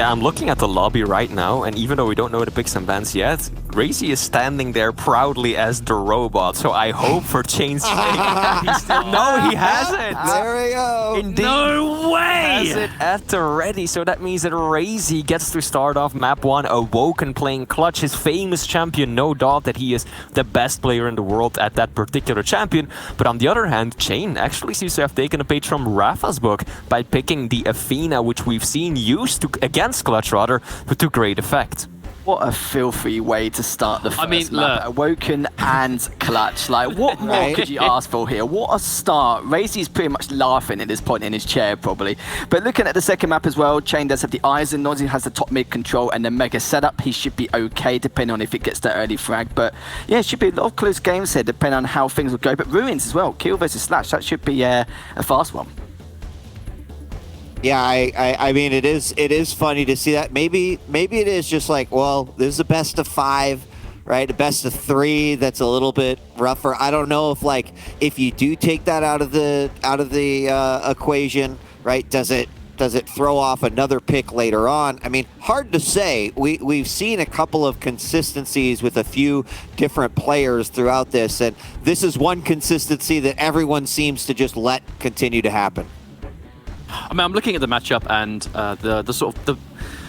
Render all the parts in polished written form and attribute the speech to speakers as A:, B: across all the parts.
A: Yeah, I'm looking at the lobby right now, and even though we don't know the picks and bans yet, Raisy is standing there proudly as the robot, so I hope for cha1n's sake. No, he has it!
B: There we go!
A: Indeed.
C: No way!
A: He has it at the ready, so that means that Raisy gets to start off map 1, Awoken playing Clutch, his famous champion, no doubt that he is the best player in the world at that particular champion. But on the other hand, cha1n actually seems to have taken a page from Rafa's book by picking the Athena, which we've seen used against Clutch rather, but to great effect.
D: What a filthy way to start the first map.
C: look.
D: Awoken and Clutch. Like, what more could you ask for here? What a start. Raisy's pretty much laughing at this point in his chair, probably. But looking at the second map as well, cha1n does have the eyes and Nozzy has the top mid control and the mega setup. He should be okay, depending on if it gets that early frag. But yeah, it should be a lot of close games here, depending on how things will go. But Ruins as well, kill versus slash, that should be a fast one.
B: Yeah, I mean, it is funny to see that. Maybe it is just like, well, this is a best of 5, right? A best of 3 that's a little bit rougher. I don't know if you do take that out of the equation, right? Does it throw off another pick later on? I mean, hard to say. We've seen a couple of consistencies with a few different players throughout this, and this is one consistency that everyone seems to just let continue to happen.
C: I mean, I'm looking at the matchup, and the sort of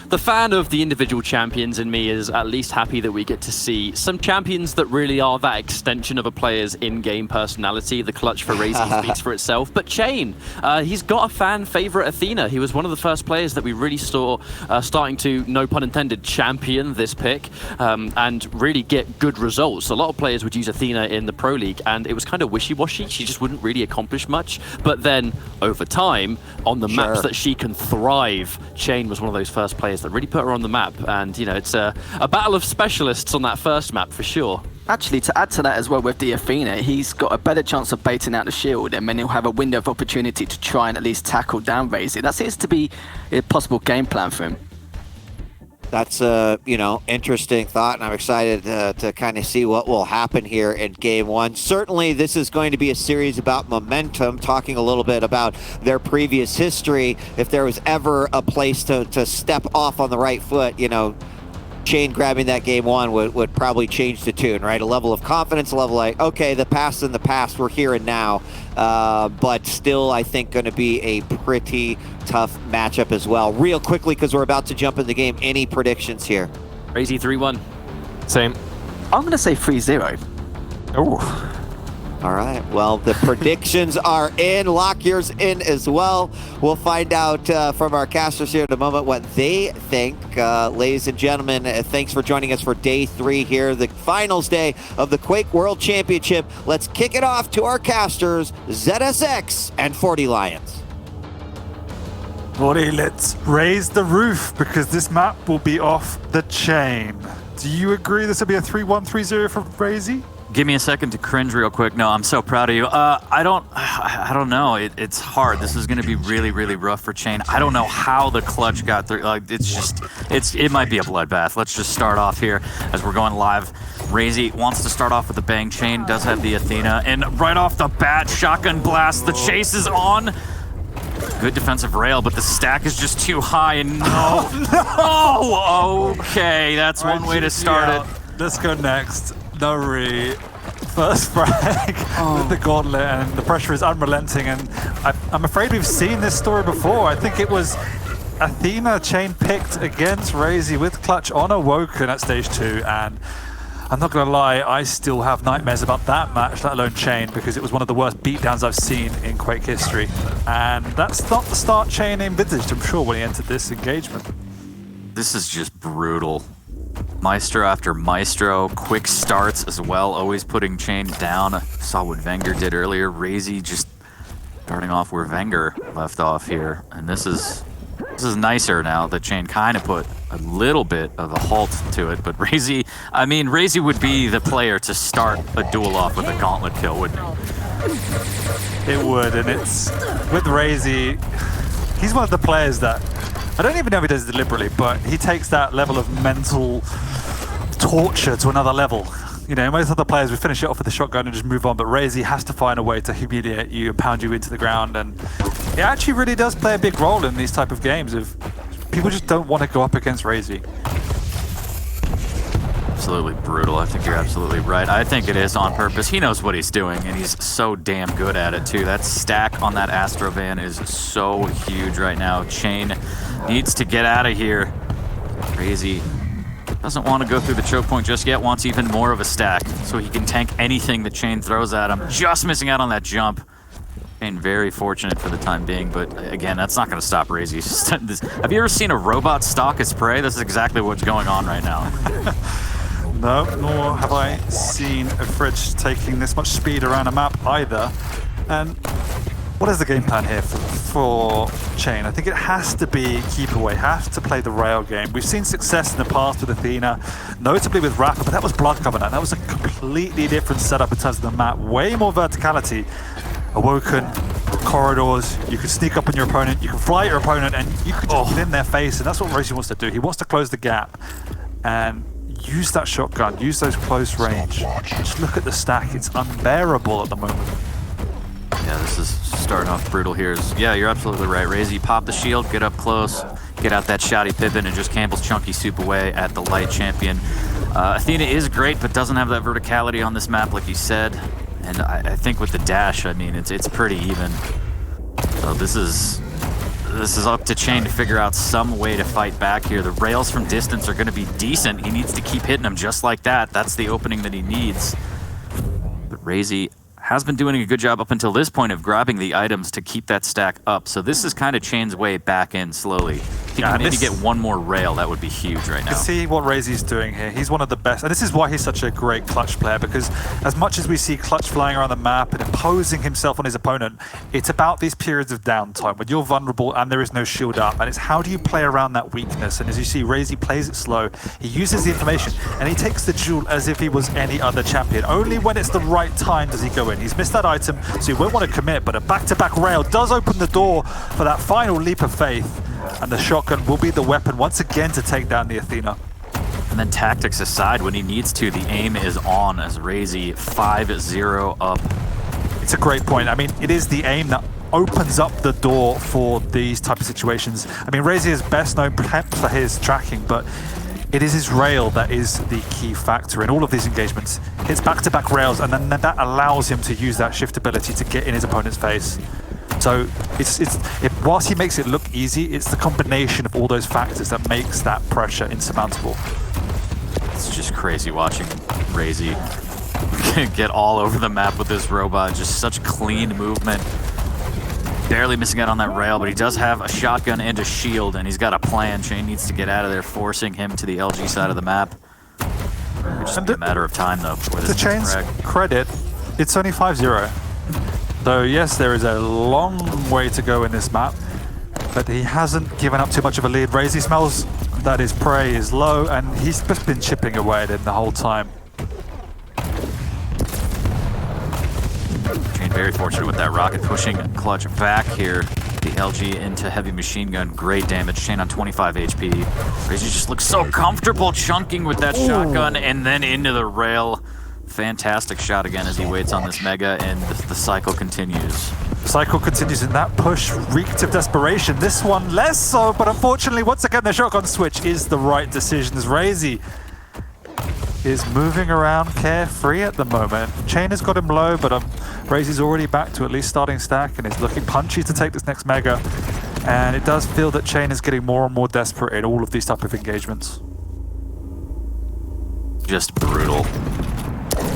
C: the fan of the individual champions in me is at least happy that we get to see some champions that really are that extension of a player's in-game personality. The Clutch for Raisy speaks for itself. But cha1n, he's got a fan favorite Athena. He was one of the first players that we really saw starting to, no pun intended, champion this pick and really get good results. A lot of players would use Athena in the Pro League, and it was kind of wishy-washy. She just wouldn't really accomplish much. But then, over time, on the maps that she can thrive, cha1n was one of those first players that really put her on the map, and you know, it's a battle of specialists on that first map for sure.
D: Actually, to add to that as well with the Athena, he's got a better chance of baiting out the shield, and then he'll have a window of opportunity to try and at least tackle down Raisy. That seems to be a possible game plan for him.
B: That's a, interesting thought, and I'm excited to kind of see what will happen here in Game 1. Certainly, this is going to be a series about momentum, talking a little bit about their previous history. If there was ever a place to step off on the right foot, cha1n grabbing that Game 1 would probably change the tune, right? A level of confidence, a level like, okay, the past in the past, we're here and now. But still, I think, going to be a pretty tough matchup as well. Real quickly, because we're about to jump in the game, any predictions here?
C: Raisy 3-1.
A: Same.
D: I'm going to say 3-0.
A: Oh.
B: All right, well, the predictions are in. Lock yours in as well. We'll find out from our casters here in a moment what they think. Ladies and gentlemen, thanks for joining us for day 3 here, the finals day of the Quake World Championship. Let's kick it off to our casters, ZSX and 40 Lions.
E: 40, let's raise the roof because this map will be off the chain. Do you agree this will be a 3-1, 3-0 for Raisy?
F: Give me a second to cringe real quick. No, I'm so proud of you. I don't know. It's hard. This is going to be really, really rough for cha1n. I don't know how the Clutch got through. Like, it might be a bloodbath. Let's just start off here as we're going live. Raisy wants to start off with the bang. cha1n does have the Athena, and right off the bat, shotgun blast. The chase is on. Good defensive rail, but the stack is just too high, and no. Oh, okay. That's one way to start it.
E: Let's go next. Nori, first frag with the gauntlet, and the pressure is unrelenting, and I'm afraid we've seen this story before. I think it was Athena cha1n picked against Raisy with Clutch on Awoken at stage 2, and I'm not going to lie, I still have nightmares about that match, let alone cha1n, because it was one of the worst beatdowns I've seen in Quake history. And that's not the start cha1n envisaged, I'm sure, when he entered this engagement.
F: This is just brutal. Maestro after Maestro, quick starts as well, always putting cha1n down. Saw what Wenger did earlier. Raisy just starting off where Wenger left off here. And this is nicer now that cha1n kind of put a little bit of a halt to it. But Raisy would be the player to start a duel off with a gauntlet kill, wouldn't he?
E: It would, and it's with Raisy, he's one of the players that I don't even know if he does it deliberately, but he takes that level of mental torture to another level. Most other players would finish it off with a shotgun and just move on, but Raisy has to find a way to humiliate you and pound you into the ground, and it actually really does play a big role in these type of games of people just don't want to go up against Raisy.
F: Absolutely brutal. I think you're absolutely right. I think it is on purpose. He knows what he's doing, and he's so damn good at it, too. That stack on that Astro van is so huge right now. cha1n needs to get out of here. Raisy doesn't want to go through the choke point just yet, wants even more of a stack, so he can tank anything that cha1n throws at him. Just missing out on that jump. cha1n very fortunate for the time being, but again, that's not going to stop Raisy. Have you ever seen a robot stalk his prey? This is exactly what's going on right now.
E: No, nor have I seen a Fridge taking this much speed around a map either. And what is the game plan here for cha1n? I think it has to be keep away, has to play the rail game. We've seen success in the past with Athena, notably with Rapper, but that was Blood Covenant. That was a completely different setup in terms of the map, way more verticality. Awoken, corridors, you can sneak up on your opponent, you can fly your opponent, and you can just get in their face, and that's what Raisy wants to do. He wants to close the gap and use that shotgun, use those close range. Just look at the stack, it's unbearable at the moment.
F: Yeah, this is starting off brutal here. Yeah, you're absolutely right. Raisy, pop the shield, get up close, get out that shoddy Pippin, and just Campbell's chunky soup away at the light champion. Athena is great, but doesn't have that verticality on this map, like you said. And I think with the dash, I mean, it's pretty even. So this is up to cha1n to figure out some way to fight back here. The rails from distance are going to be decent. He needs to keep hitting them just like that. That's the opening that he needs. But Raisy has been doing a good job up until this point of grabbing the items to keep that stack up. So this is kind of cha1n's way back in slowly. If he can maybe get one more rail, that would be huge right now.
E: You can see what Raisy's doing here. He's one of the best, and this is why he's such a great clutch player, because as much as we see clutch flying around the map and imposing himself on his opponent, it's about these periods of downtime when you're vulnerable and there is no shield up, and it's how do you play around that weakness. And as you see, Raisy plays it slow. He uses the information, and he takes the duel as if he was any other champion. Only when it's the right time does he go in. He's missed that item, so he won't want to commit, but a back-to-back rail does open the door for that final leap of faith. And the shotgun will be the weapon once again to take down the Athena.
F: And then tactics aside, when he needs to, the aim is on as Raisy 5-0 up.
E: It's a great point. I mean, it is the aim that opens up the door for these type of situations. I mean, Raisy is best known perhaps for his tracking, but it is his rail that is the key factor in all of these engagements. It's back-to-back rails, and then that allows him to use that shift ability to get in his opponent's face. So whilst he makes it look easy, it's the combination of all those factors that makes that pressure insurmountable.
F: It's just crazy watching Raisy get all over the map with this robot. Just such clean movement. Barely missing out on that rail, but he does have a shotgun and a shield, and he's got a plan. cha1n needs to get out of there, forcing him to the LG side of the map. It's just a matter of time, though.
E: To cha1n's credit, it's only 5-0. So yes, there is a long way to go in this map, but he hasn't given up too much of a lead. Raisy smells that his prey is low, and he's just been chipping away at it the whole time.
F: cha1n very fortunate with that rocket, pushing clutch back here. The LG into heavy machine gun, great damage. cha1n on 25 HP. Raisy just looks so comfortable chunking with that shotgun and then into the rail. Fantastic shot again as he waits on this Mega, and the cycle continues.
E: Cycle continues, and that push reeked of desperation. This one less so, but unfortunately, once again, the shotgun switch is the right decision as Raisy is moving around carefree at the moment. cha1n has got him low, but Raisy's already back to at least starting stack and is looking punchy to take this next Mega. And it does feel that cha1n is getting more and more desperate in all of these type of engagements.
F: Just brutal.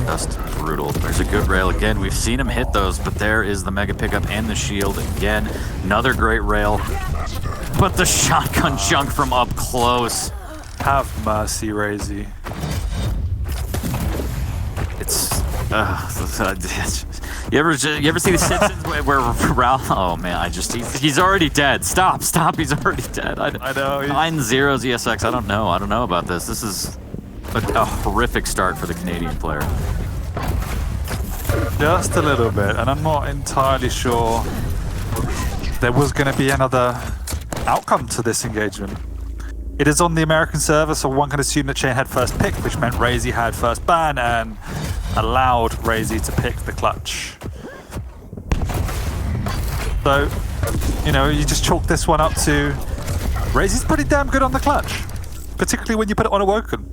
F: Just brutal. There's a good rail again. We've seen him hit those, but there is the Mega pickup and the shield again. Another great rail. But the shotgun chunk from up close.
E: Have mercy, Raisy.
F: You ever see The Simpsons where Ralph? Oh man, he's already dead. Stop! He's already dead. I know. 9-0 ZSX. I don't know about this. This is a horrific start for the Canadian player.
E: Just a little bit, and I'm not entirely sure there was going to be another outcome to this engagement. It is on the American server, so one can assume that cha1n had first pick, which meant Raisy had first ban and allowed Raisy to pick the clutch. So, you just chalk this one up to Raisy's pretty damn good on the clutch, particularly when you put it on Awoken.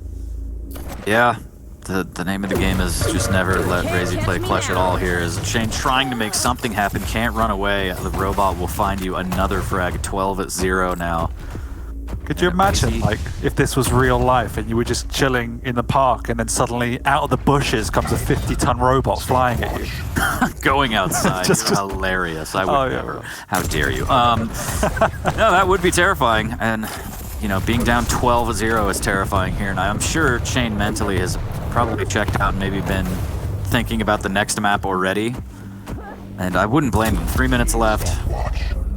F: Yeah, the name of the game is just never let Raisy play clutch at all here. As cha1n trying to make something happen, can't run away. The robot will find you another frag, 12-0 now.
E: Could you imagine, like, if this was real life and you were just chilling in the park and then suddenly out of the bushes comes a 50-ton robot flying at you?
F: Going outside,
E: Just-
F: hilarious. I would
E: Oh, yeah.
F: never. How dare you? No, that would be terrifying. And, you know, being down 12-0 is terrifying here. And I'm sure cha1n mentally has probably checked out and maybe been thinking about the next map already. And I wouldn't blame him. 3 minutes left.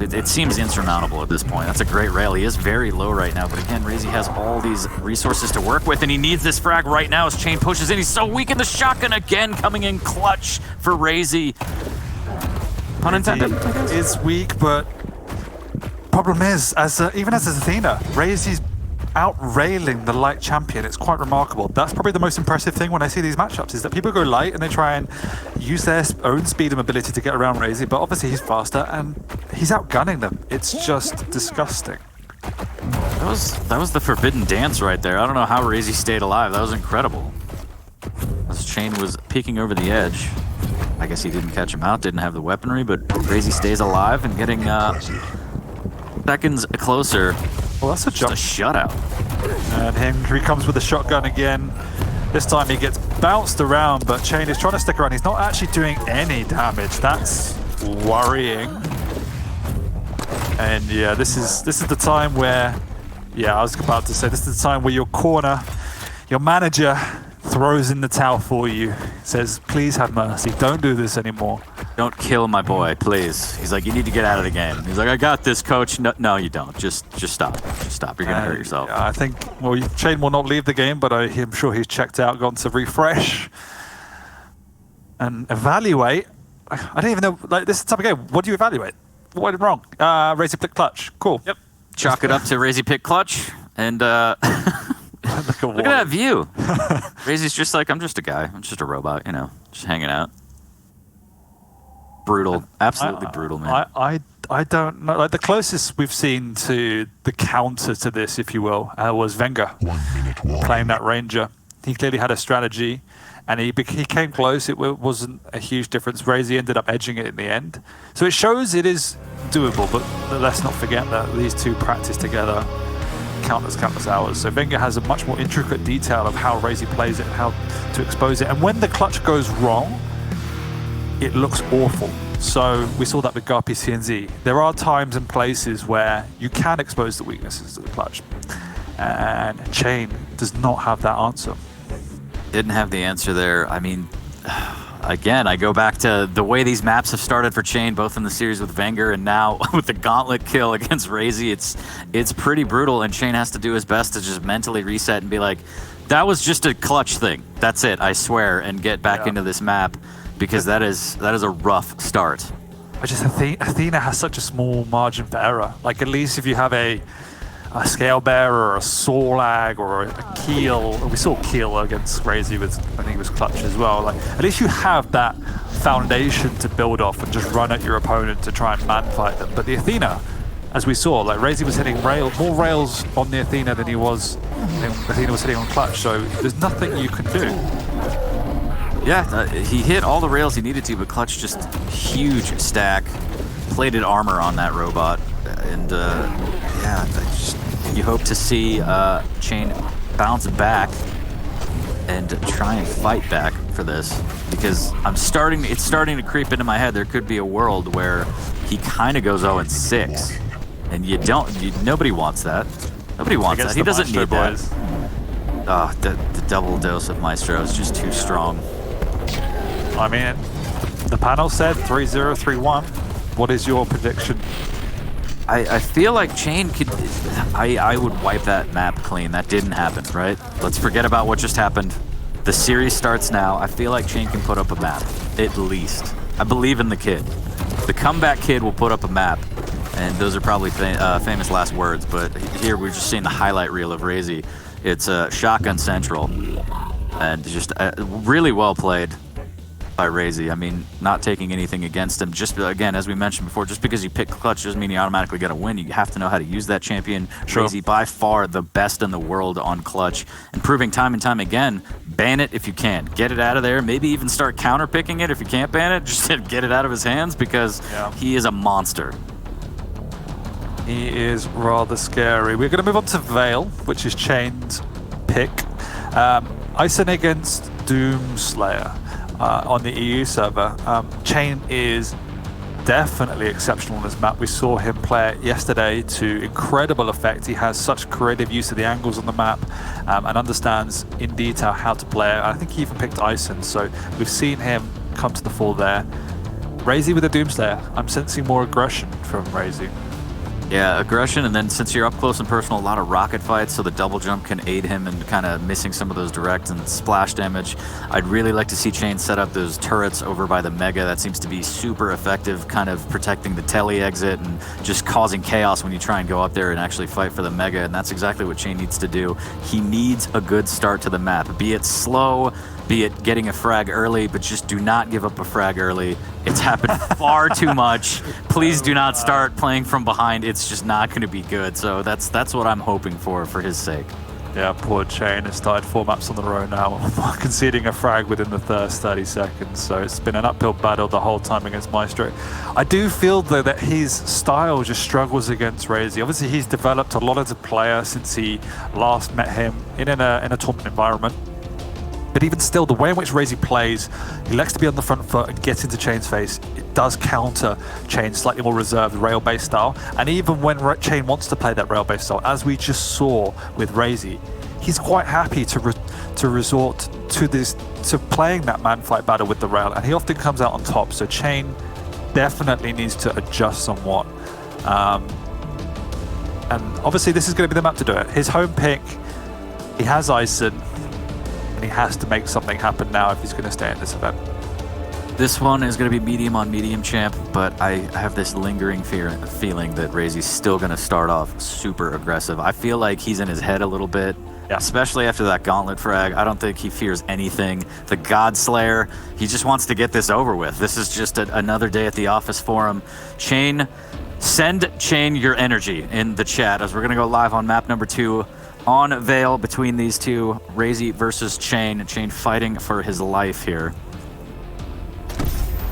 F: It seems insurmountable at this point. That's a great rail. He is very low right now, but again, Raisy has all these resources to work with, and he needs this frag right now as cha1n pushes in. He's so weak in the shotgun again, coming in clutch for Raisy. Pun intended.
E: Is weak, but problem is, even as Athena, Raisy's out-railing the light champion. It's quite remarkable. That's probably the most impressive thing when I see these matchups, is that people go light and they try and use their own speed and mobility to get around Raisy, but obviously he's faster and he's outgunning them. It's just disgusting.
F: That was the forbidden dance right there. I don't know how Raisy stayed alive. That was incredible. As cha1n was peeking over the edge. I guess he didn't catch him out, didn't have the weaponry, but Raisy stays alive and getting seconds closer.
E: Well, that's a jump.
F: Just a shutout.
E: And Henry comes with a shotgun again. This time he gets bounced around, but cha1n is trying to stick around. He's not actually doing any damage. That's worrying. And yeah, this is the time where, yeah, I was about to say, this is the time where your corner, your manager throws in the towel for you, says, please have mercy, don't do this anymore.
F: Don't kill my boy, please. He's like, you need to get out of the game. He's like, I got this, coach. No, you don't. Just stop. Just stop. You're gonna hurt yourself.
E: I think, well, cha1n will not leave the game, but I'm sure he's checked out, gone to refresh and evaluate. I don't even know, like, this is the type of game. What do you evaluate? What went wrong? Raisy pick clutch. Cool.
F: Yep. Chalk it up to Raisy pick clutch, and look at that view. Raisy's just like, I'm just a guy. I'm just a robot, you know, just hanging out. Brutal, absolutely brutal, man.
E: I don't know. Like, the closest we've seen to the counter to this, if you will, was Wenger playing that Ranger. He clearly had a strategy, and he came close. It wasn't a huge difference. Raisy ended up edging it in the end. So it shows it is doable, but let's not forget that these two practice together countless hours. So Wenger has a much more intricate detail of how Raisy plays it and how to expose it. And when the clutch goes wrong, it looks awful. So we saw that with Garpy CNZ. There are times and places where you can expose the weaknesses of the clutch. And cha1n does not have that answer.
F: Didn't have the answer there. I mean, again, I go back to the way these maps have started for cha1n, both in the series with Wenger and now with the gauntlet kill against Raisy. It's pretty brutal, and cha1n has to do his best to just mentally reset and be like, that was just a clutch thing. That's it, I swear, and get back into this map, because that is a rough start.
E: I just Athena has such a small margin for error. Like, at least if you have a Scale Bearer or a Sorlag or a Keel, we saw Keel against Raisy with, I think it was clutch as well. Like, at least you have that foundation to build off and just run at your opponent to try and man fight them. But the Athena, as we saw, like, Raisy was hitting more rails on the Athena than Athena was hitting on clutch. So there's nothing you can do.
F: Yeah, he hit all the rails he needed to, but clutch just huge stack, plated armor on that robot, and yeah, you hope to see cha1n bounce back and try and fight back for this, because it's starting to creep into my head. There could be a world where he kind of goes 0-6, and nobody wants that. Nobody wants that. He doesn't need that. Oh, the double dose of Maestro is just too strong.
E: I mean, the panel said 3-0, 3-1. What is your prediction?
F: I feel like cha1n could... I would wipe that map clean. That didn't happen, right? Let's forget about what just happened. The series starts now. I feel like cha1n can put up a map, at least. I believe in the kid. The comeback kid will put up a map, and those are probably famous last words, but here we're just seeing the highlight reel of Raisy. It's Shotgun Central, and just really well played. by Raisy. I mean, not taking anything against him. Just again, as we mentioned before, just because you pick clutch doesn't mean you automatically got to win. You have to know how to use that champion.
E: Sure.
F: Raisy, by far the best in the world on clutch, and proving time and time again, ban it if you can. Get it out of there. Maybe even start counter picking it if you can't ban it. Just get it out of his hands because he is a monster.
E: He is rather scary. We're going to move on to Vale, which is cha1n's pick. cha1n against Doomslayer on the EU server. cha1n is definitely exceptional on this map. We saw him play it yesterday to incredible effect. He has such creative use of the angles on the map and understands in detail how to play it. I think he even picked cha1n, so we've seen him come to the fore there. Raisy with the Doomslayer. I'm sensing more aggression from Raisy.
F: Yeah, aggression, and then since you're up close and personal, a lot of rocket fights, so the double jump can aid him in kind of missing some of those direct and splash damage. I'd really like to see cha1n set up those turrets over by the Mega. That seems to be super effective, kind of protecting the tele exit and just causing chaos when you try and go up there and actually fight for the Mega, and that's exactly what cha1n needs to do. He needs a good start to the map, be it slow, be it getting a frag early, but just do not give up a frag early. It's happened far too much. Please do not start playing from behind. It's just not going to be good. So that's what I'm hoping for his sake.
E: Yeah, poor cha1n has started 4 maps on the row now, conceding a frag within the first 30 seconds. So it's been an uphill battle the whole time against Maestro. I do feel, though, that his style just struggles against Raisy. Obviously, he's developed a lot as a player since he last met him in a tournament environment. But even still, the way in which Raisy plays, he likes to be on the front foot and get into cha1n's face. It does counter cha1n's slightly more reserved rail-based style. And even when cha1n wants to play that rail-based style, as we just saw with Raisy, he's quite happy to resort to playing that man fight battle with the rail, and he often comes out on top. So cha1n definitely needs to adjust somewhat. And obviously, this is going to be the map to do it. His home pick, he has cha1n. And he has to make something happen now if he's going to stay in this event.
F: This one is going to be medium on medium champ, but I have this lingering feeling that Raisy's still going to start off super aggressive. I feel like he's in his head a little bit, especially after that gauntlet frag. I don't think he fears anything. The God Slayer, he just wants to get this over with. This is just another day at the office for him. cha1n, send cha1n your energy in the chat as we're going to go live on map number 2. On Vale between these two, Raisy versus cha1n. cha1n fighting for his life here.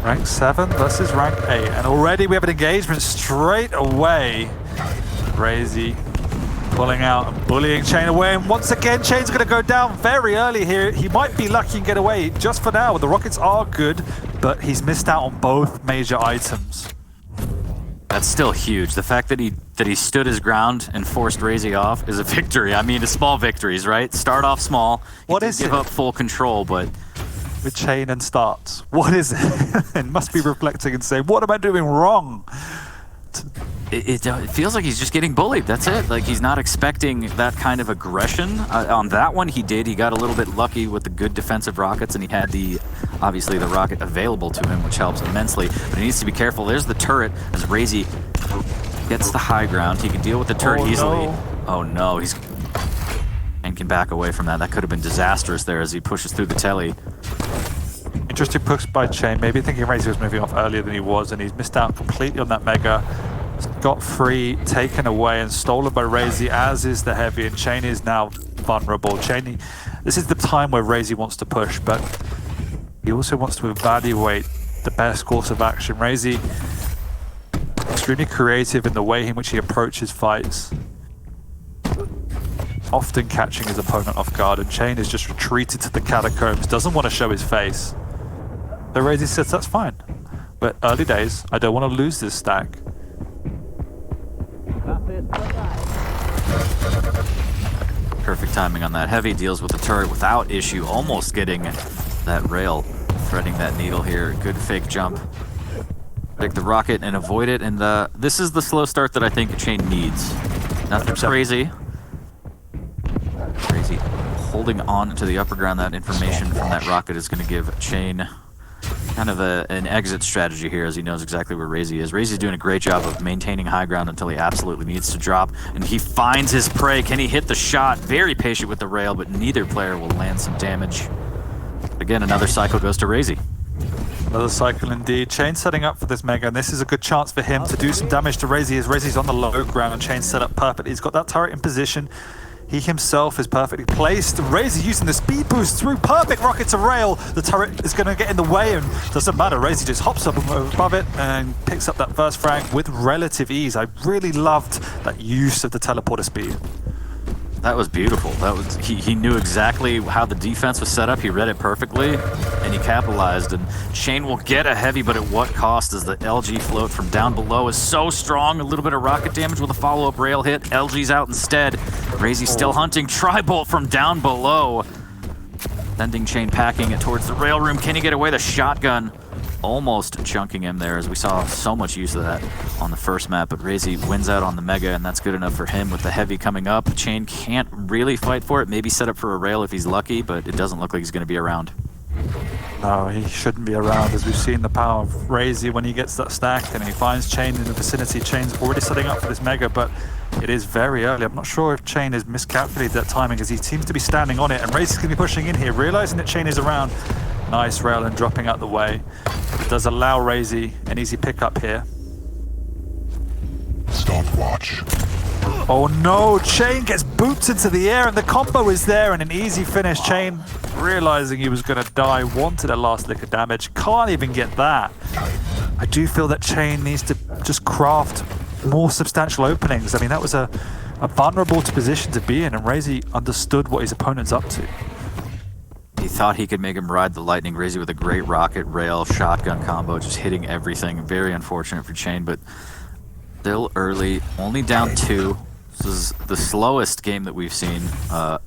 E: Rank 7 versus rank 8, and already we have an engagement straight away. Raisy pulling out and bullying cha1n away, and once again cha1n's going to go down very early here. He might be lucky and get away just for now. The rockets are good, but he's missed out on both major items.
F: That's still huge. The fact that he stood his ground and forced Raisy off is a victory. I mean, it's small victories, right? Start off small.
E: What is
F: give
E: it?
F: up full control, but
E: With cha1n and starts, what is it? It must be reflecting and saying, what am I doing wrong?
F: it feels like he's just getting bullied. That's it. Like, he's not expecting that kind of aggression. On that one, he did. He got a little bit lucky with the good defensive rockets, and he had obviously the rocket available to him, which helps immensely. But he needs to be careful. There's the turret as Raisy gets the high ground. He can deal with the turret easily.
E: No.
F: Oh no, and can back away from that. That could have been disastrous there as he pushes through the telly.
E: Interesting push by cha1n, maybe thinking Raisy was moving off earlier than he was, and he's missed out completely on that Mega. Got free, taken away, and stolen by Raisy, as is the heavy, and cha1n is now vulnerable. cha1n, this is the time where Raisy wants to push, but he also wants to evaluate the best course of action. Raisy, extremely creative in the way in which he approaches fights, often catching his opponent off guard, and cha1n is just retreated to the catacombs, doesn't want to show his face. So Raisy says, that's fine, but early days, I don't want to lose this stack.
F: Perfect timing on that heavy, deals with the turret without issue, almost getting that rail, threading that needle here. Good fake jump. Take the rocket and avoid it, and this is the slow start that I think cha1n needs. Nothing crazy. Raisy holding on to the upper ground. That information from that rocket is going to give cha1n kind of an exit strategy here, as he knows exactly where Raisy is. Raisy's doing a great job of maintaining high ground until he absolutely needs to drop, and he finds his prey. Can he hit the shot? Very patient with the rail, but neither player will land some damage. Again, another cycle goes to Raisy.
E: Another cycle indeed. cha1n setting up for this Mega, and this is a good chance for him to do some damage to Raisy as Raisy's on the low ground and cha1n set up perfectly. He's got that turret in position. He himself is perfectly placed. Raisy using the speed boost through. Perfect rocket to rail. The turret is going to get in the way, and doesn't matter. Raisy just hops up above it and picks up that first frag with relative ease. I really loved that use of the teleporter speed.
F: That was beautiful. That was he knew exactly how the defense was set up. He read it perfectly, and he capitalized. And cha1n will get a heavy, but at what cost? As the LG float from down below is so strong. A little bit of rocket damage with a follow-up rail hit. LG's out instead. Raisy's still hunting. Tri-bolt from down below. Sending cha1n packing it towards the rail room. Can he get away? The shotgun almost chunking him there, as we saw so much use of that on the first map. But Raisy wins out on the Mega, and that's good enough for him with the heavy coming up. cha1n can't really fight for it. Maybe set up for a rail if he's lucky, but it doesn't look like he's going to be around.
E: No, he shouldn't be around, as we've seen the power of Raisy when he gets that stack and he finds cha1n in the vicinity. cha1n's already setting up for this Mega, but it is very early. I'm not sure if cha1n has miscalculated that timing, as he seems to be standing on it, and Raisy's going to be pushing in here, realizing that cha1n is around. Nice rail and dropping out the way. It does allow Raisy an easy pickup here.
G: Stopwatch.
E: Oh no, cha1n gets boots into the air, and the combo is there, and an easy finish. cha1n, realizing he was going to die, wanted a last lick of damage, can't even get that. I do feel that cha1n needs to just craft more substantial openings. I mean, that was a vulnerable position to be in, and Raisy understood what his opponent's up to.
F: He thought he could make him ride the lightning. Raisy with a great rocket, rail, shotgun combo, just hitting everything. Very unfortunate for cha1n, but still early. Only down 2. This is the slowest game that we've seen on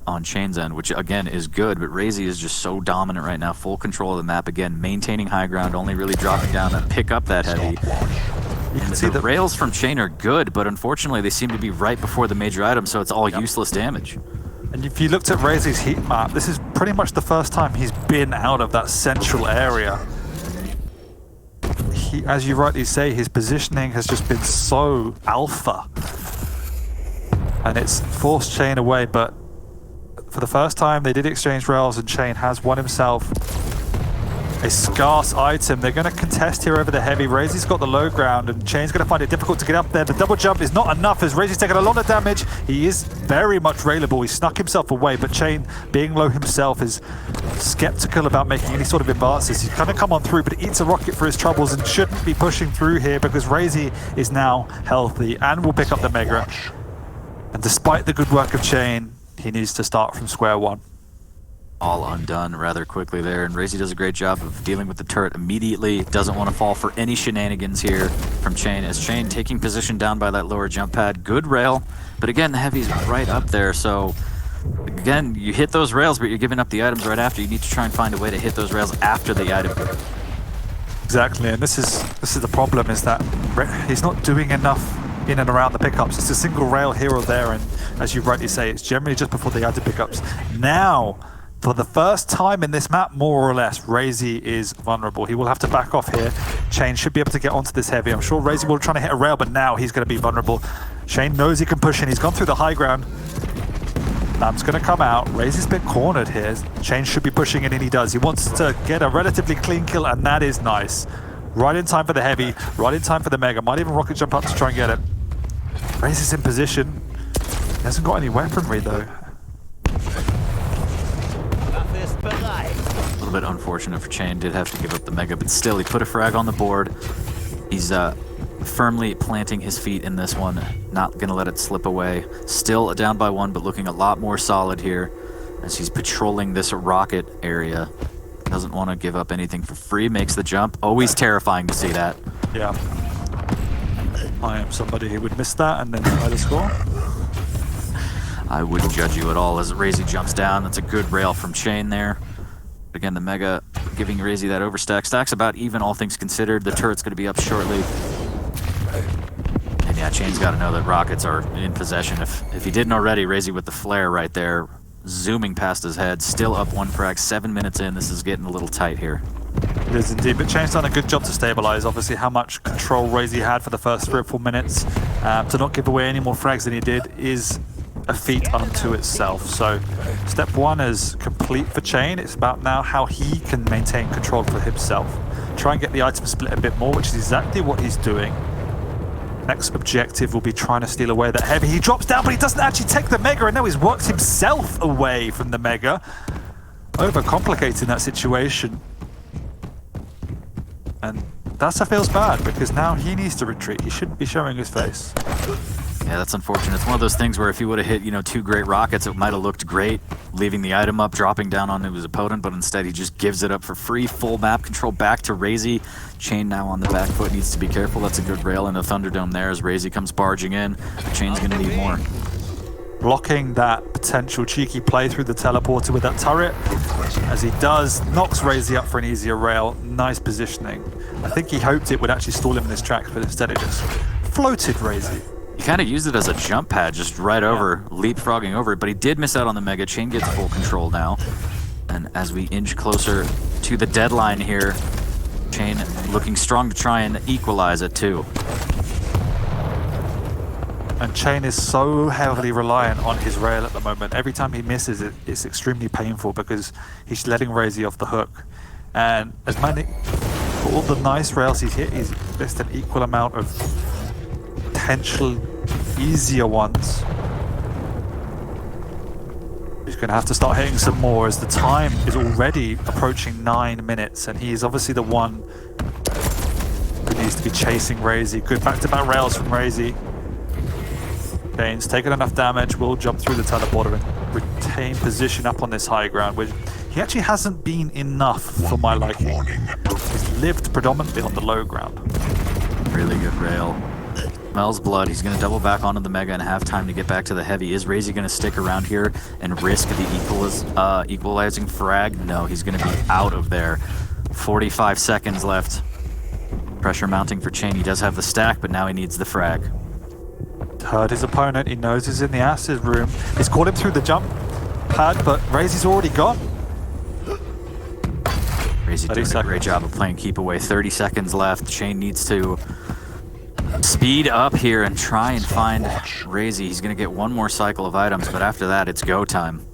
F: cha1n's end, which again is good, but Raisy is just so dominant right now. Full control of the map again, maintaining high ground, only really dropping down to pick up that heavy.
E: You can
F: And
E: see
F: the rails from cha1n are good, but unfortunately they seem to be right before the major item, so it's all useless damage.
E: And if you looked at Raisy's heat map, this is pretty much the first time he's been out of that central area. As you rightly say, his positioning has just been so alpha. And it's forced cha1n away, but for the first time they did exchange rails, and cha1n has won himself a scarce item. They're going to contest here over the heavy. Raisy's got the low ground, and cha1n's going to find it difficult to get up there. The double jump is not enough, as Raisy's taken a lot of damage. He is very much railable. He snuck himself away, but cha1n, being low himself, is skeptical about making any sort of advances. He's going to come on through, but eats a rocket for his troubles and shouldn't be pushing through here, because Raisy is now healthy and will pick up the Mega. And despite the good work of cha1n, he needs to start from square one.
F: All undone rather quickly there, and Raisy does a great job of dealing with the turret immediately. Doesn't want to fall for any shenanigans here from cha1n, as cha1n taking position down by that lower jump pad. Good rail, but again the heavy's right up there, so again you hit those rails, but you're giving up the items right after. You need to try and find a way to hit those rails after the item.
E: Exactly, and this is the problem, is that he's not doing enough in and around the pickups. It's a single rail here or there, and as you rightly say, it's generally just before the item pickups. Now, for the first time in this map, more or less, Raisy is vulnerable. He will have to back off here. cha1n should be able to get onto this heavy. I'm sure Raisy will try to hit a rail, but now he's going to be vulnerable. cha1n knows he can push in. He's gone through the high ground. Lam's going to come out. Raisy's a bit cornered here. cha1n should be pushing in, and he does. He wants to get a relatively clean kill, and that is nice. Right in time for the heavy, right in time for the Mega. Might even rocket jump up to try and get it. Raisy's in position. He hasn't got any weaponry though.
F: A little bit unfortunate for cha1n, did have to give up the Mega, but still he put a frag on the board. He's firmly planting his feet in this one, not going to let it slip away. Still down by 1, but looking a lot more solid here as he's patrolling this rocket area. Doesn't want to give up anything for free, makes the jump. Always terrifying to see that.
E: Yeah. I am somebody who would miss that and then try to score.
F: I wouldn't judge you at all as Raisy jumps down. That's a good rail from cha1n there. Again, the Mega giving Raisy that overstack. Stack's about even, all things considered. The turret's going to be up shortly. And yeah, cha1n's got to know that rockets are in possession. If he didn't already, Raisy with the flare right there, zooming past his head. Still up 1 frag, 7 minutes in. This is getting a little tight here.
E: It is indeed, but cha1n's done a good job to stabilize. Obviously, how much control Raisy had for the first 3 or 4 minutes. To not give away any more frags than he did is a feat unto itself. So step one is complete for cha1n. It's about now how he can maintain control for himself. Try and get the item split a bit more, which is exactly what he's doing. Next objective will be trying to steal away that heavy. He drops down, but he doesn't actually take the Mega, and now he's worked himself away from the Mega. Overcomplicating that situation. And that feels bad, because now he needs to retreat. He shouldn't be showing his face.
F: Yeah, that's unfortunate. It's one of those things where if he would have hit, 2 great rockets, it might have looked great, leaving the item up, dropping down onto his opponent, but instead he just gives it up for free. Full map control back to Raisy. cha1n now on the back foot, needs to be careful. That's a good rail in the Thunderdome there as Raisy comes barging in. cha1n's going to need more.
E: Blocking that potential cheeky play through the teleporter with that turret. As he does, knocks Raisy up for an easier rail. Nice positioning. I think he hoped it would actually stall him in his tracks, but instead it just floated Raisy.
F: He kind of used it as a jump pad, just right over, leapfrogging over it, but he did miss out on the Mega. cha1n gets full control now. And as we inch closer to the deadline here, cha1n looking strong to try and equalize it too.
E: And cha1n is so heavily reliant on his rail at the moment. Every time he misses it, it's extremely painful because he's letting Raisy off the hook. And as many, for all the nice rails he's hit, he's missed an equal amount of potential easier ones. He's going to have to start hitting some more as the time is already approaching 9 minutes, and he's obviously the one who needs to be chasing Raisy. Good back-to-back rails from Raisy. cha1n's taken enough damage, will jump through the teleporter and retain position up on this high ground, which he actually hasn't been enough for my liking. He's lived predominantly on the low ground.
F: Really good rail. Smells blood. He's going to double back onto the Mega and have time to get back to the Heavy. Is Raisy going to stick around here and risk the equalizing frag? No, he's going to be out of there. 45 seconds left. Pressure mounting for cha1n. He does have the stack, but now he needs the frag.
E: Heard his opponent. He knows he's in the acid room. He's caught him through the jump pad, but Raisy's already gone.
F: Raisy doing a great job of playing keep away. 30 seconds left. cha1n needs to speed up here and try and find Raisy. He's going to get one more cycle of items, but after that, it's go time.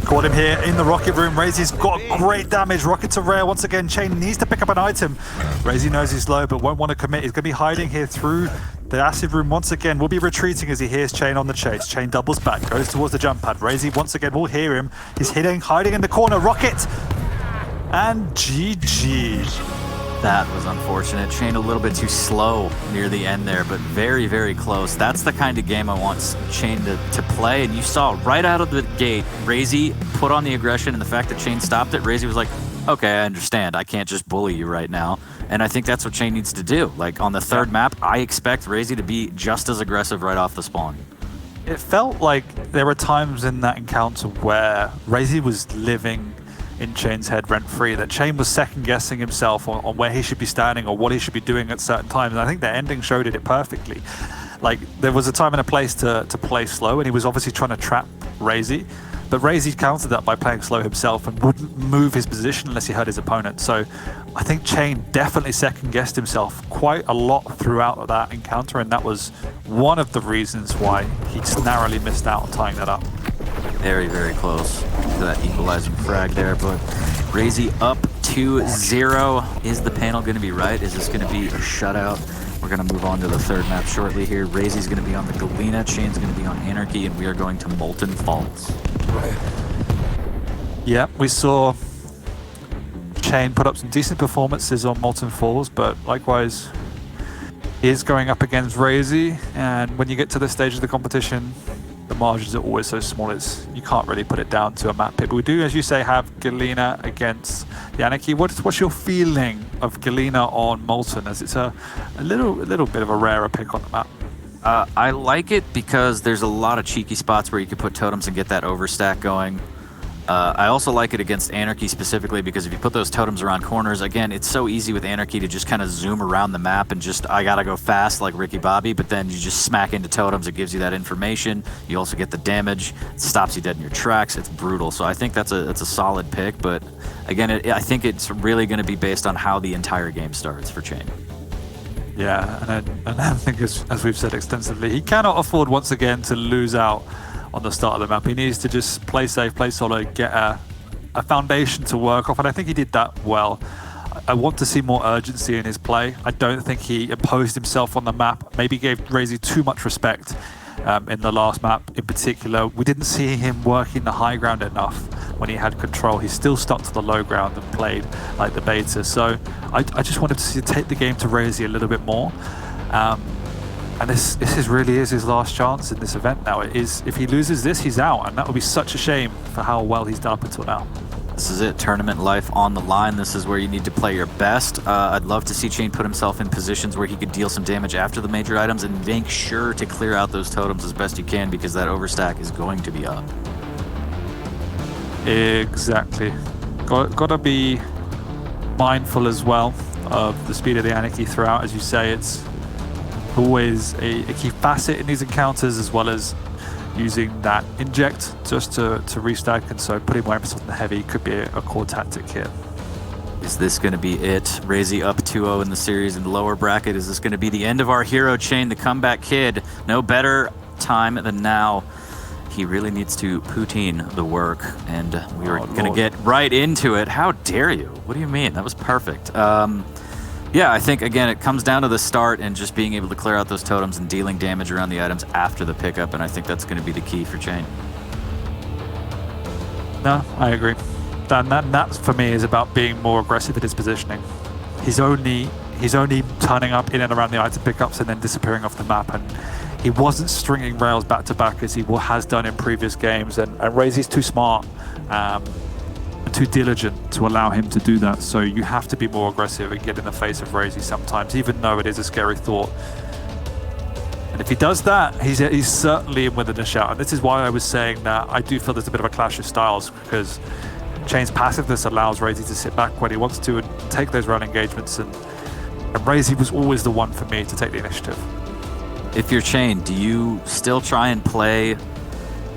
E: Caught him here in the rocket room. Raisy's got great damage. Rocket to rail. Once again, cha1n needs to pick up an item. Raisy knows he's low, but won't want to commit. He's going to be hiding here through the acid room once again. Will be retreating as he hears cha1n on the chase. cha1n doubles back, goes towards the jump pad. Raisy once again will hear him. He's hiding in the corner. Rocket! And GG.
F: That was unfortunate. cha1n a little bit too slow near the end there, but very, very close. That's the kind of game I want cha1n to play, and you saw right out of the gate, Raisy put on the aggression, and the fact that cha1n stopped it, Raisy was like, okay, I understand. I can't just bully you right now. And I think that's what cha1n needs to do. Like, on the third map, I expect Raisy to be just as aggressive right off the spawn.
E: It felt like there were times in that encounter where Raisy was living in cha1n's head rent-free, that cha1n was second-guessing himself on where he should be standing or what he should be doing at certain times, and I think the ending showed it perfectly. Like, there was a time and a place to play slow, and he was obviously trying to trap Raisy, but Raisy countered that by playing slow himself and wouldn't move his position unless he hurt his opponent. So I think cha1n definitely second-guessed himself quite a lot throughout that encounter, and that was one of the reasons why he just narrowly missed out on tying that up.
F: Very, very close to that equalizing frag there, but Raisy up 2-0. Is the panel going to be right? Is this going to be a shutout? We're going to move on to the third map shortly here. Raisy's going to be on the Galena, cha1n's going to be on Anarchy, and we are going to Molten Falls.
E: Yeah, we saw cha1n put up some decent performances on Molten Falls, but likewise, he is going up against Raisy, and when you get to this stage of the competition, the margins are always so small, you can't really put it down to a map pick. But we do, as you say, have Galena against the Anarchy. What's your feeling of Galena on Molten, as it's a little bit of a rarer pick on the map?
F: I like it because there's a lot of cheeky spots where you can put totems and get that overstack going. I also like it against Anarchy specifically because if you put those totems around corners, again, it's so easy with Anarchy to just kind of zoom around the map and just, I gotta go fast like Ricky Bobby, but then you just smack into totems, it gives you that information, you also get the damage, it stops you dead in your tracks, it's brutal. So I think that's a solid pick, but again, I think it's really gonna be based on how the entire game starts for cha1n.
E: Yeah, and I think as we've said extensively, he cannot afford once again to lose out on the start of the map. He needs to just play safe, play solid, get a foundation to work off, and I think he did that well. I want to see more urgency in his play. I don't think he imposed himself on the map, maybe gave Raisy too much respect in the last map in particular. We didn't see him working the high ground enough when he had control. He still stuck to the low ground and played like the beta. So I just wanted to see take the game to Raisy a little bit more. And this really is his last chance in this event now. It is, if he loses this, he's out, and that would be such a shame for how well he's done up until now.
F: This is it, tournament life on the line. This is where you need to play your best. I'd love to see cha1n put himself in positions where he could deal some damage after the major items and make sure to clear out those totems as best you can, because that overstack is going to be up.
E: Exactly. Got to be mindful as well of the speed of the Anarchy throughout. As you say, it's always a key facet in these encounters, as well as using that inject just to restack, and so putting more emphasis on the heavy could be a core tactic here.
F: Is this going to be it? Raisy up 2-0 in the series in the lower bracket. Is this going to be the end of our hero cha1n, the comeback kid? No better time than now. He really needs to poutine the work, and we are going to get right into it. How dare you? What do you mean? That was perfect. Yeah, I think, again, it comes down to the start and just being able to clear out those totems and dealing damage around the items after the pickup, and I think that's going to be the key for cha1n.
E: No, I agree. And that for me is about being more aggressive in his positioning. He's only turning up in and around the item pickups and then disappearing off the map, and he wasn't stringing rails back to back as he has done in previous games, and Raisy's too smart. Too diligent to allow him to do that, so you have to be more aggressive and get in the face of Raisy sometimes, even though it is a scary thought. And if he does that, he's certainly in within a shout. And this is why I was saying that I do feel there's a bit of a clash of styles, because cha1n's passiveness allows Raisy to sit back when he wants to and take those round engagements, and Raisy was always the one for me to take the initiative.
F: If you're cha1n, do you still try and play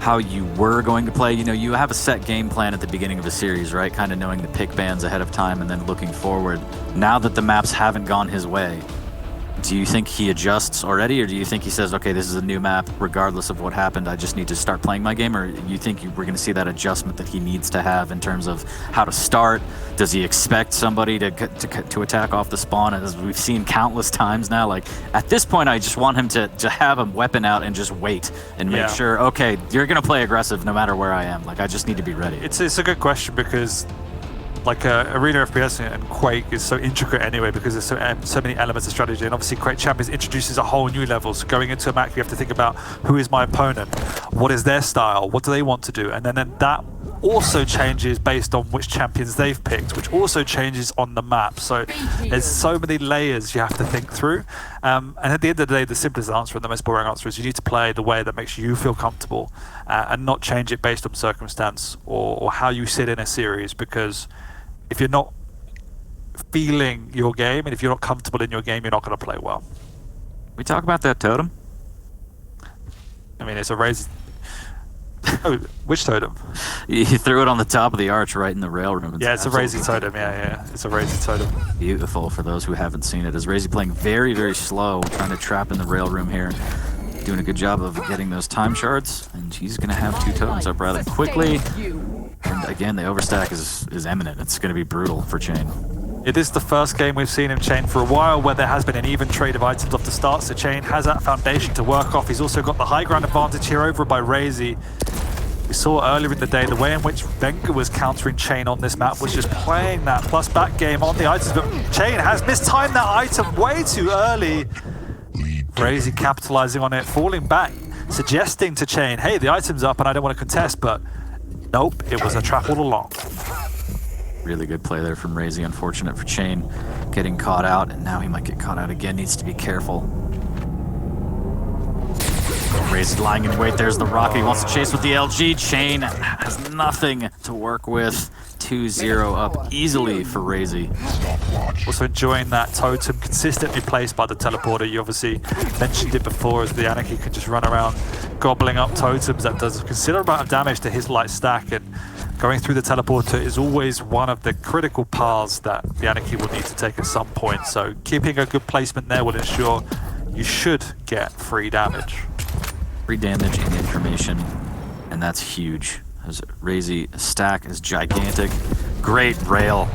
F: how you were going to play? You know, you have a set game plan at the beginning of a series, right? Kind of knowing the pick bans ahead of time and then looking forward. Now that the maps haven't gone his way, do you think he adjusts already, or do you think he says, okay, this is a new map, regardless of what happened, I just need to start playing my game? Or you think we're going to see that adjustment that he needs to have in terms of how to start? Does he expect somebody to attack off the spawn, as we've seen countless times now? Like, at this point, I just want him to have a weapon out and just wait and make sure, okay, you're going to play aggressive no matter where I am. Like, I just need to be ready.
E: It's a good question, because like Arena FPS and Quake is so intricate anyway, because there's so many elements of strategy, and obviously Quake Champions introduces a whole new level. So going into a map, you have to think about who is my opponent, what is their style, what do they want to do, and then that also changes based on which champions they've picked, which also changes on the map. So there's so many layers you have to think through, and at the end of the day, the simplest answer and the most boring answer is you need to play the way that makes you feel comfortable, and not change it based on circumstance or how you sit in a series, because if you're not feeling your game and if you're not comfortable in your game, you're not going to play well.
F: We talk about that totem?
E: I mean, it's a Raisy. Oh, which totem?
F: He threw it on the top of the arch right in the rail room.
E: It's a Raisy totem, yeah. It's a Raisy totem.
F: Beautiful for those who haven't seen it. As Raisy playing very, very slow, trying to trap in the rail room here. Doing a good job of getting those time shards, and he's going to have two totems up rather quickly. And again, the overstack is imminent. It's going to be brutal for cha1n.
E: It is the first game we've seen in cha1n for a while where there has been an even trade of items off the start, so cha1n has that foundation to work off. He's also got the high ground advantage here over by Raisy. We saw earlier in the day the way in which Venga was countering cha1n on this map was just playing that plus back game on the items, but cha1n has mistimed that item way too early. Raisy capitalizing on it, falling back, suggesting to cha1n, hey, the item's up and I don't want to contest, but nope, it was a trap all along.
F: Really good play there from Raisy. Unfortunate for cha1n getting caught out, and now he might get caught out again. Needs to be careful. Raisy lying in wait. There's the rocket. He wants to chase with the LG. cha1n has nothing to work with. 2-0 up easily for Raisy.
E: Also enjoying that totem consistently placed by the teleporter. You obviously mentioned it before, as the Anarchy can just run around gobbling up totems. That does a considerable amount of damage to his light stack, and going through the teleporter is always one of the critical paths that Yannick will need to take at some point. So keeping a good placement there will ensure you should get free damage.
F: Free damage and information, and that's huge. As Raisy stack is gigantic. Great rail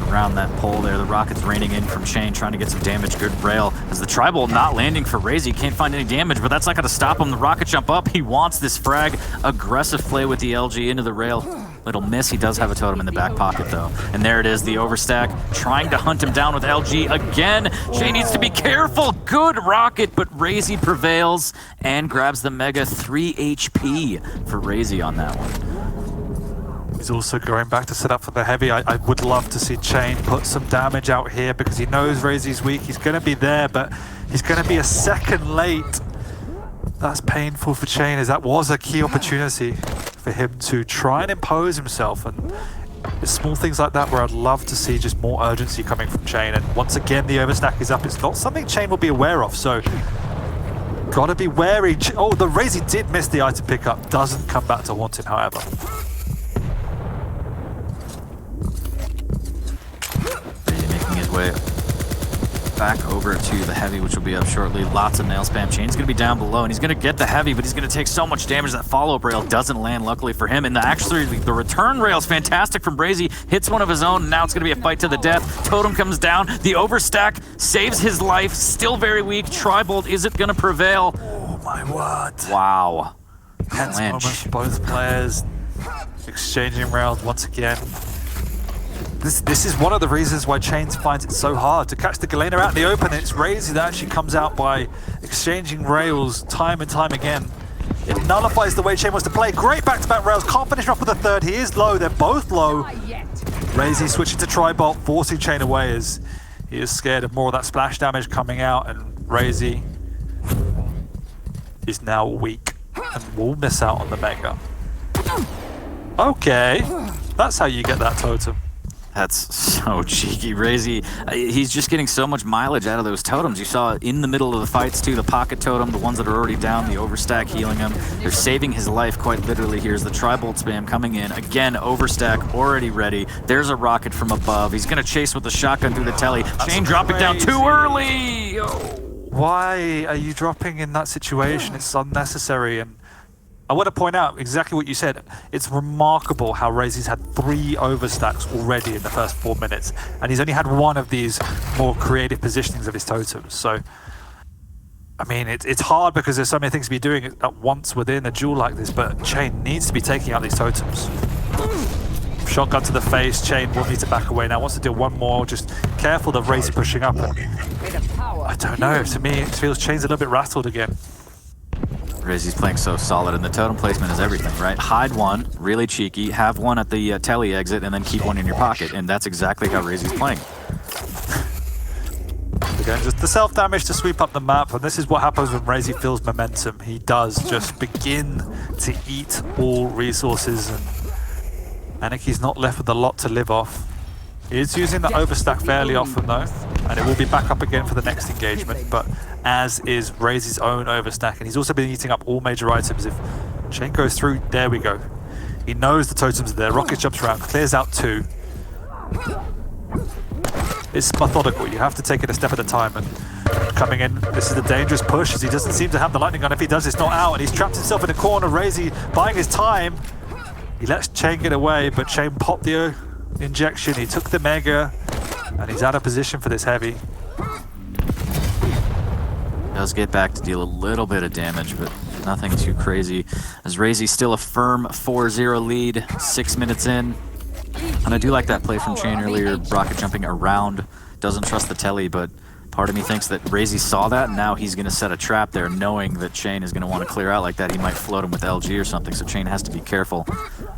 F: around that pole there. The rocket's raining in from cha1n, trying to get some damage. Good rail. As the tribal not landing for Raisy, can't find any damage, but that's not going to stop him. The rocket jump up. He wants this frag. Aggressive play with the LG into the rail. Little miss. He does have a totem in the back pocket, though. And there it is, the overstack. Trying to hunt him down with LG again. cha1n needs to be careful. Good rocket, but Raisy prevails and grabs the Mega. 3 HP for Raisy on that one.
E: He's also going back to set up for the heavy. I would love to see cha1n put some damage out here because he knows Raisy's weak. He's going to be there, but he's going to be a second late. That's painful for cha1n, as that was a key opportunity for him to try and impose himself. And it's small things like that where I'd love to see just more urgency coming from cha1n. And once again, the overstack is up. It's not something cha1n will be aware of, so gotta be wary. Oh, the Raisy did miss the item pickup. Doesn't come back to haunt him, however.
F: Raisy making his way back over to the heavy, which will be up shortly. Lots of nail spam. cha1n's gonna be down below, and he's gonna get the heavy, but he's gonna take so much damage. That follow-up rail doesn't land, luckily for him. And the return rail is fantastic from Raisy. Hits one of his own, and now it's gonna be a fight to the death. Totem comes down. The overstack saves his life. Still very weak. Tribolt, is it gonna prevail?
E: Oh my word.
F: Wow.
E: Tense
F: Lynch.
E: moment for both players. Exchanging rounds once again. This is one of the reasons why cha1n finds it so hard to catch the Galena out in the open. It's Raisy that actually comes out by exchanging rails time and time again. It nullifies the way cha1n wants to play. Great back-to-back rails. Can't finish off with a third. He is low. They're both low. Raisy switching to Tribolt, forcing cha1n away as he is scared of more of that splash damage coming out. And Raisy is now weak and will miss out on the Mega. Okay, that's how you get that totem.
F: That's so cheeky. Raisy, he's just getting so much mileage out of those totems. You saw in the middle of the fights too, the pocket totem, the ones that are already down, the overstack healing him. They're saving his life quite literally. Here's the Tribolt spam coming in. Again, overstack already ready. There's a rocket from above. He's gonna chase with the shotgun through the telly. cha1n dropping down too early. Oh.
E: Why are you dropping in that situation? It's unnecessary. And I want to point out exactly what you said. It's remarkable how Raisy's had 3 overstacks already in the first 4 minutes, and he's only had one of these more creative positionings of his totems. So, I mean, it's hard because there's so many things to be doing at once within a duel like this, but cha1n needs to be taking out these totems. Shotgun to the face, cha1n will need to back away now, wants to do one more, just careful of Raisy pushing up. And I don't know, to me it feels cha1n's a little bit rattled again.
F: Raisy's playing so solid, and the totem placement is everything, right? Hide one, really cheeky, have one at the telly exit, and then keep one in your pocket, and that's exactly how Raisy's playing.
E: Again, just the self-damage to sweep up the map, and this is what happens when Raisy feels momentum. He does just begin to eat all resources, and Aniki's not left with a lot to live off. He is using the overstack fairly often though, and it will be back up again for the next engagement, but as is Raisy's own overstack, and he's also been eating up all major items. If cha1n goes through, there we go. He knows the totems are there, rocket jumps around, clears out 2. It's methodical, you have to take it a step at a time, and coming in, this is a dangerous push as he doesn't seem to have the lightning gun. If he does, it's not out, and he's trapped himself in a corner. Raisy buying his time. He lets cha1n get away, but cha1n popped the injection, he took the Mega, and he's out of position for this heavy.
F: Does get back to deal a little bit of damage, but nothing too crazy. As Raisy still a firm 4-0 lead, 6 minutes in. And I do like that play from cha1n earlier, rocket jumping around. Doesn't trust the telly, but part of me thinks that Raisy saw that, and now he's going to set a trap there, knowing that cha1n is going to want to clear out like that. He might float him with LG or something, so cha1n has to be careful.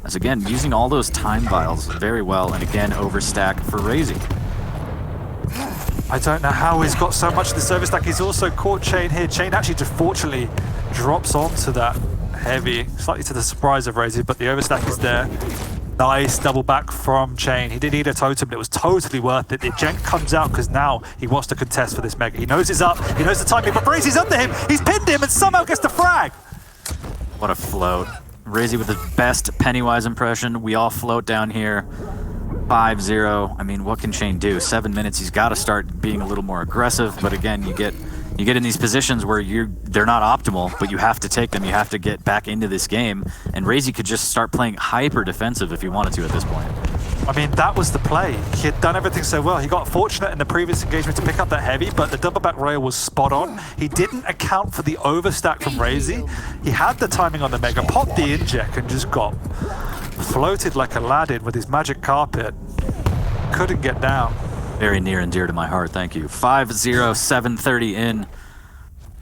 F: As again, using all those time vials very well, and again, overstack for Raisy.
E: I don't know how he's got so much of this overstack. He's also caught cha1n here. cha1n actually just fortunately drops onto that heavy, slightly to the surprise of Raisy, but the overstack is there. Nice double back from cha1n. He did need a totem, but it was totally worth it. The eject comes out because now he wants to contest for this Mega. He knows it's up, he knows the timing, but Raisy's under him, he's pinned him and somehow gets the frag.
F: What a float. Raisy with the best Pennywise impression. We all float down here. 5-0. I mean, what can cha1n do? 7 minutes. He's got to start being a little more aggressive. But again, you get in these positions where they're not optimal, but you have to take them. You have to get back into this game. And Raisy could just start playing hyper defensive if he wanted to at this point.
E: I mean, that was the play. He had done everything so well. He got fortunate in the previous engagement to pick up that heavy, but the double back rail was spot on. He didn't account for the overstack from Raisy. He had the timing on the mega, popped the inject, and just got floated like Aladdin with his magic carpet. Couldn't get down.
F: Very near and dear to my heart, thank you. 5-0, 7:30 in,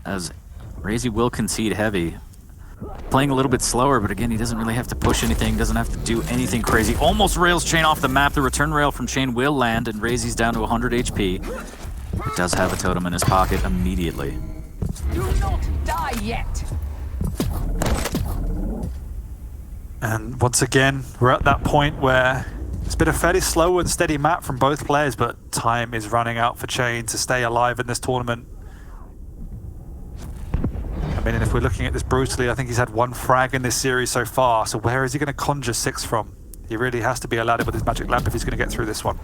F: as Raisy will concede heavy. Playing a little bit slower, but again, he doesn't really have to push anything, doesn't have to do anything crazy. Almost rails cha1n off the map. The return rail from cha1n will land, and Raisy's down to 100 HP. He does have a totem in his pocket immediately.
G: Do not die yet.
E: And once again, we're at that point where it's been a fairly slow and steady map from both players, but time is running out for cha1n to stay alive in this tournament. I mean, if we're looking at this brutally, I think he's had 1 frag in this series so far, so where is he going to conjure 6 from? He really has to be Aladdin with his magic lamp if he's going to get through this one.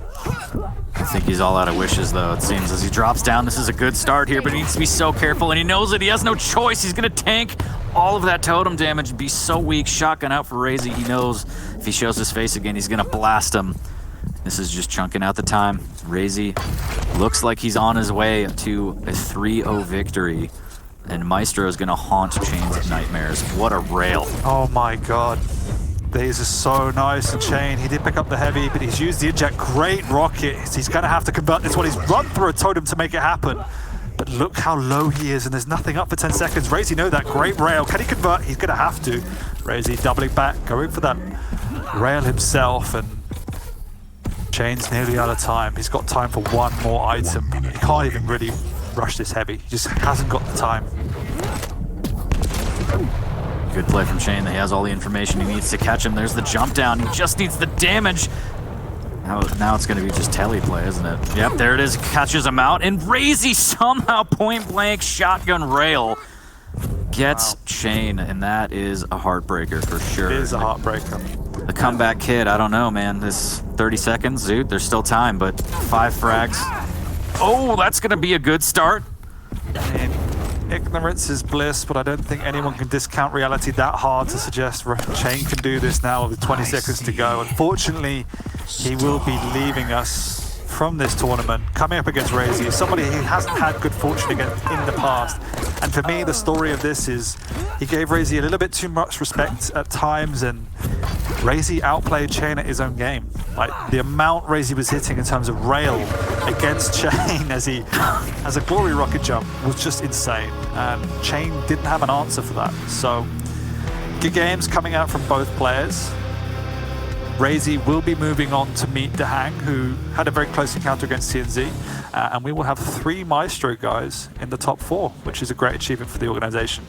F: I think he's all out of wishes, though, it seems, as he drops down. This is a good start here, but he needs to be so careful, and he knows that he has no choice. He's going to tank all of that totem damage, be so weak. Shotgun out for Raisy. He knows if he shows his face again, he's going to blast him. This is just chunking out the time. Raisy looks like he's on his way to a 3-0 victory. And Maestro is going to haunt cha1n's nightmares. What a rail.
E: Oh my god. These are so nice. And cha1n, he did pick up the heavy, but he's used the inject. Great rocket. He's going to have to convert this one. He's run through a totem to make it happen. But look how low he is, and there's nothing up for 10 seconds. Raisy know that. Great rail. Can he convert? He's going to have to. Raisy doubling back, going for that rail himself, and cha1n's nearly out of time. He's got time for one more item. He can't even really rush this heavy. He just hasn't got the time.
F: Good play from cha1n. He has all the information he needs to catch him. There's the jump down. He just needs the damage. Now it's going to be just telly play, isn't it? Yep, there it is. Catches him out. And Raisy somehow point blank shotgun rail gets cha1n. And that is a heartbreaker for sure.
E: It is a heartbreaker.
F: The comeback kid, I don't know, man. This 30 seconds, dude, there's still time, but 5 frags. Oh, that's going to be a good start.
E: And ignorance is bliss, but I don't think anyone can discount reality that hard to suggest cha1n can do this now with 20 seconds to go. Unfortunately, he will be leaving us from this tournament, coming up against Raisy, somebody he hasn't had good fortune against in the past. And for me, the story of this is he gave Raisy a little bit too much respect at times, and Raisy outplayed cha1n at his own game. Like, the amount Raisy was hitting in terms of rail against cha1n as he has a glory rocket jump was just insane. And cha1n didn't have an answer for that. So, good games coming out from both players. Raisy will be moving on to meet Dahang, who had a very close encounter against TNZ, and we will have 3 Maestro guys in the top 4, which is a great achievement for the organization.